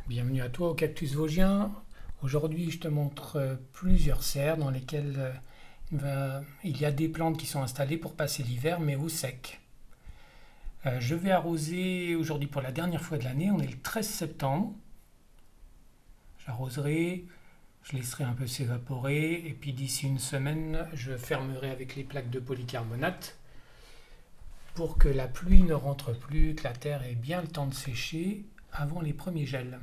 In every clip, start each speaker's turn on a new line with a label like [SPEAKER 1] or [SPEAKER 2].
[SPEAKER 1] Bienvenue à toi au Cactus Vosgien. Aujourd'hui, je te montre plusieurs serres dans lesquelles il y a des plantes qui sont installées pour passer l'hiver, mais au sec. Je vais arroser aujourd'hui pour la dernière fois de l'année. On est le 13 septembre. J'arroserai, je laisserai un peu s'évaporer, et puis d'ici une semaine, je fermerai avec les plaques de polycarbonate pour que la pluie ne rentre plus, que la terre ait bien le temps de sécher avant les premiers gels.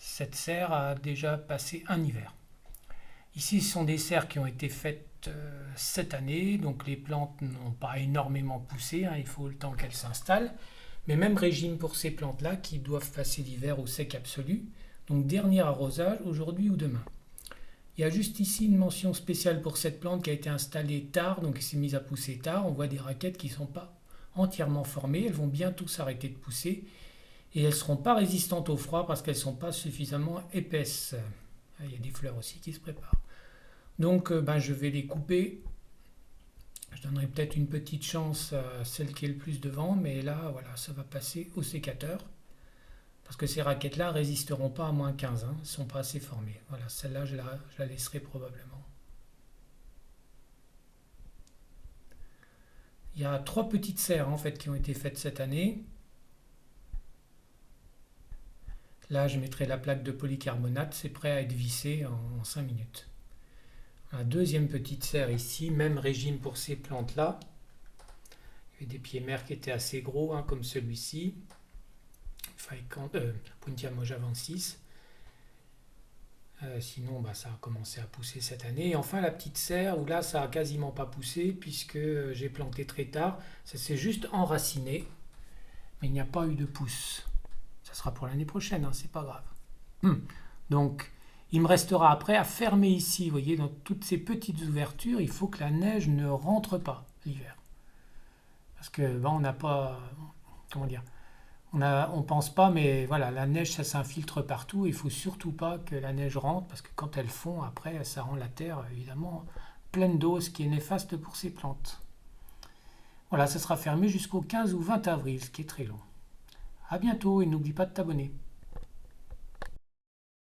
[SPEAKER 1] Cette serre a déjà passé un hiver. Ici, ce sont des serres qui ont été faites cette année, donc les plantes n'ont pas énormément poussé, il faut le temps qu'elles s'installent. Mais même régime pour ces plantes-là qui doivent passer l'hiver au sec absolu. Donc dernier arrosage aujourd'hui ou demain. Il y a juste ici une mention spéciale pour cette plante qui a été installée tard, donc qui s'est mise à pousser tard. On voit des raquettes qui ne sont pas entièrement formées, elles vont bientôt s'arrêter de pousser. Et elles ne seront pas résistantes au froid parce qu'elles ne sont pas suffisamment épaisses. Il y a des fleurs aussi qui se préparent. Donc je vais les couper. Je donnerai peut-être une petite chance à celle qui est le plus devant, mais là, voilà, ça va passer au sécateur. Parce que ces raquettes-là ne résisteront pas à moins 15, elles ne sont pas assez formées. Voilà, celle-là, je la laisserai probablement. Il y a 3 petites serres en fait qui ont été faites cette année. Là, je mettrai la plaque de polycarbonate, c'est prêt à être vissé en 5 minutes. La deuxième petite serre ici, même régime pour ces plantes-là. Il y avait des pieds mères qui étaient assez gros, comme celui-ci. Puntia Moja 26. Sinon, ça a commencé à pousser cette année. Et enfin, la petite serre, où là, ça a quasiment pas poussé, puisque j'ai planté très tard. Ça s'est juste enraciné, mais il n'y a pas eu de pousse. Ça sera pour l'année prochaine, c'est pas grave. Donc, il me restera après à fermer ici, vous voyez, dans toutes ces petites ouvertures, il faut que la neige ne rentre pas l'hiver. Parce que, on n'a pas, comment dire, on pense pas, mais voilà, la neige, ça s'infiltre partout. Il faut surtout pas que la neige rentre, parce que quand elle fond, après, ça rend la terre, évidemment, pleine d'eau, ce qui est néfaste pour ces plantes. Voilà, ça sera fermé jusqu'au 15 ou 20 avril, ce qui est très long. À bientôt et n'oublie pas de t'abonner.